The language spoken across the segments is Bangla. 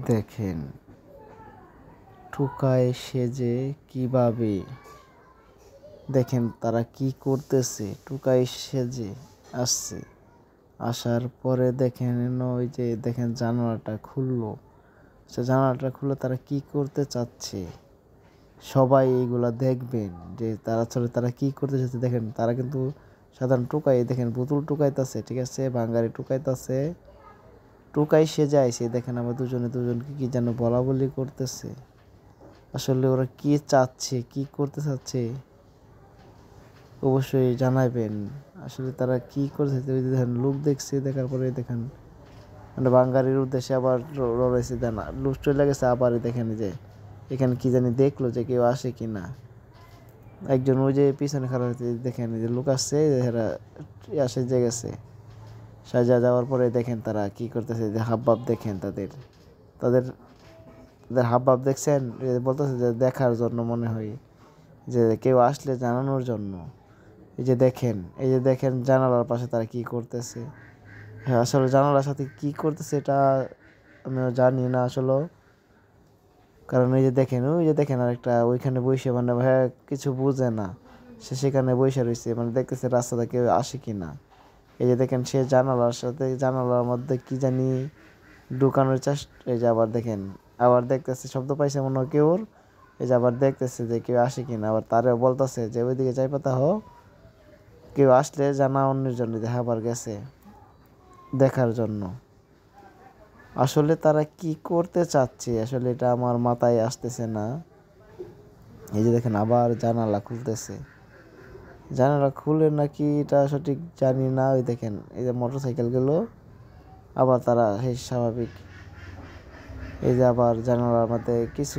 দেখেন ঠুকায় সেজে কিভাবে, দেখেন তারা কি করতেছে। ঠুকায় সেজে আসছে, আসার পরে দেখেন ওই যে দেখেন জানালাটা খুললো। সে জানালাটা খুলে তারা কি করতে চাচ্ছে সবাই এইগুলা দেখবেন যে তারা কি করতে চাচ্ছে। দেখেন তারা কিন্তু সাধারণ টোকাই, দেখেন বোতল টোকাইতেছে, ঠিক আছে, বাঙালি টোকাইতেছে, টোকাই সেজে আইছে। দেখেন আমার দুজনকে কি যেন বলা বলি করতেছে। আসলে ওরা কি চাচ্ছে, কি করতে চাচ্ছে অবশ্যই জানাবেন। আসলে তারা কি করতে দেখেন, লোক দেখছে, দেখার পরে দেখেন মানে বাঙালির উদ্দেশ্যে আবার রয়েছে দেন লুজ চলে গেছে। আবার দেখেন যে এখানে কি জানি দেখলো যে কেউ আসে কি না। একজন ওই যে পিছনে খারাপ হয়েছে, দেখেন যে লোক আসছে, এরা আসে যে গেছে সাজা যাওয়ার পরে দেখেন তারা কি করতেছে, যে হাবভাব দেখেন তাদের তাদের তাদের হাবভাব দেখছেন। বলতেছে যে দেখার জন্য, মনে হয় যে কেউ আসলে জানানোর জন্য। এই যে দেখেন জানালার পাশে তারা কি করতেছে। হ্যাঁ, আসলে জানালার সাথে কি করতেছে এটা আমিও জানি না আসলে। কারণ ওই যে দেখেন আরেকটা ওইখানে বসে, মানে ভাইয়া কিছু বুঝে না, সে সেখানে বসে রয়েছে, মানে দেখতেছে রাস্তাতে কেউ আসে কি না। এই যে দেখেন সে জানালার মধ্যে কি জানি ঢুকানোর চেষ্টা। এই যে আবার দেখেন, আবার দেখতেছে শব্দ পাইছে মনে হয় কেউ। এই যে আবার দেখতেছে যে কেউ আসে কি না, আবার তারেও বলতেছে যে ওইদিকে যাই পাতা কেউ আসলে জানা অন্যের জন্য, দেখা আবার গেছে দেখার জন্য। আসলে তারা কি করতে চাচ্ছে আসলে এটা আমার মাথায় আসতেছে না। এই যে দেখেন আবার জানালা খুলতেছে, জানালা খুলে নাকি এটা সঠিক জানি না। ওই দেখেন এই যে মোটর সাইকেল গেল, আবার তারা সেই স্বাভাবিক। এই যে আবার জানালার মধ্যে কিছু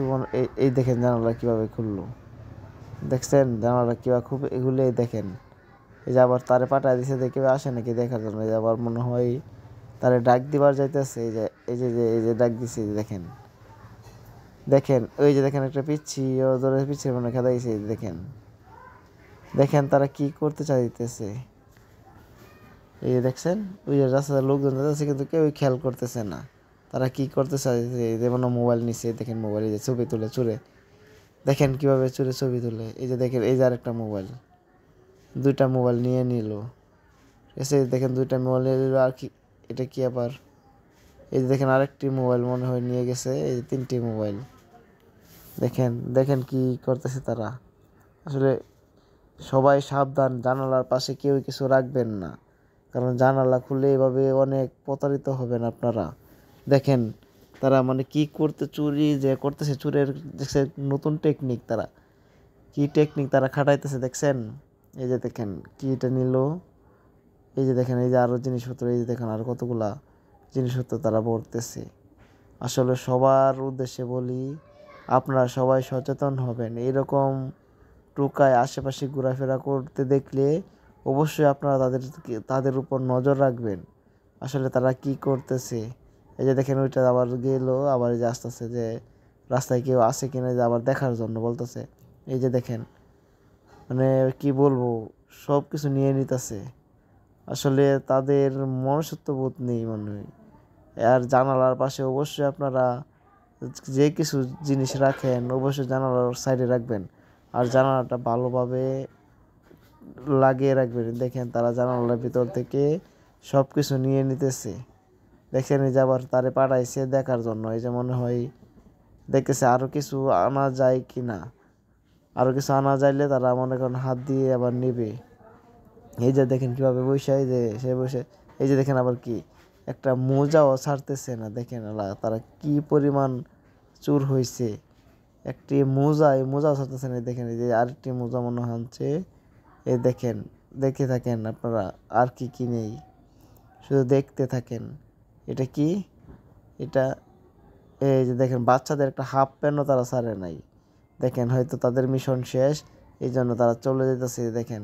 এই দেখেন জানালা কিভাবে খুললো, দেখছেন জানালা কিভাবে খুব এগুলো দেখেন। এই যে আবার তারে পাঠায় দিছে যে কেউ আসে নাকি দেখার জন্য। এই যে আবার মনে হয় তারে ডাক দিবার যাইতেছে। এই যে ডাক দিছে, দেখেন দেখেন ওই যে দেখেন একটা পিচ্ছি ও ধরে পিছিয়ে মনে খেদা গেছে। দেখেন দেখেন তারা কি করতে চাইতেছে। এই যে দেখছেন ওই যে রাস্তার লোকজন যাচ্ছে কিন্তু কেউই খেয়াল করতেছে না তারা কি করতে চাইছে। যেমন মোবাইল নিচ্ছে, দেখেন মোবাইল যে ছবি তুলে চুরে, দেখেন কিভাবে চুরে ছবি তুলে। এই যে দেখেন এই যে আরেকটা মোবাইল, দুইটা মোবাইল নিয়ে নিল। এসে দেখেন দুইটা মোবাইল নিয়ে নিল। আর কি এটা কি আবার এই যে দেখেন আরেকটি মোবাইল মনে হয় নিয়ে গেছে। এই যে তিনটি মোবাইল দেখেন দেখেন কি করতেছে তারা। আসলে সবাই সাবধান, জানালার পাশে কেউ কিছু রাখবেন না, কারণ জানালা খুলে এভাবে অনেক প্রতারিত হবেন আপনারা। দেখেন তারা মানে কি করতে চুরি যে করতেছে, চুরের দেখছে নতুন টেকনিক, তারা কি টেকনিক তারা খাটাইতেছে দেখছেন। এই যে দেখেন কি এটা নিল। এই যে দেখেন এই যে আরও জিনিসপত্র, এই যে দেখেন আর কতগুলা জিনিসপত্র তারা ভরতেছে। আসলে সবার উদ্দেশ্যে বলি, আপনারা সবাই সচেতন হবেন। এইরকম টোকায় আশেপাশে ঘোরাফেরা করতে দেখলে অবশ্যই আপনারা তাদের উপর নজর রাখবেন। আসলে তারা কি করতেছে। এই যে দেখেন ওইটা আবার গেল, আবার এই যে আস্তে আস্তে যে রাস্তায় কেউ আসে কিনা যে আবার দেখার জন্য বলতেছে। এই যে দেখেন মানে কি বলবো, সব কিছু নিয়ে নিতেছে। আসলে তাদের মনুষ্যত্ববোধ নেই মনে হয়। আর জানালার পাশে অবশ্যই আপনারা যে কিছু জিনিস রাখেন অবশ্যই জানালার সাইডে রাখবেন, আর জানালাটা ভালোভাবে লাগিয়ে রাখবেন। দেখেন তারা জানালার ভিতর থেকে সব কিছু নিয়ে নিতেছে। দেখেন এই যে আবার তারে পাঠাইছে দেখার জন্য। এই যে মনে হয় দেখতেছে আরও কিছু আনা যায় কি না, আরও কিছু আনা যাইলে তারা মনে করেন হাত দিয়ে আবার নেবে। এই যে দেখেন কীভাবে বসে, এই যে সে বসে, এই যে দেখেন আবার কি একটা মোজাও ছাড়তেছে না। দেখেন তারা কি পরিমাণ চুর হয়েছে। একটি মোজা, এই মোজাও ছাড়তেছে না। দেখেন এই যে আরেকটি মোজা মনে হচ্ছে। এই দেখেন দেখতে থাকেন আপনারা আর কি কি নেই, শুধু দেখতে থাকেন। এটা কি এটা এই যে দেখেন বাচ্চাদের একটা হাফ প্যান্টও তারা ছাড়ে নাই। দেখেন হয়তো তাদের মিশন শেষ, এই জন্য তারা চলে যেতেছে। দেখেন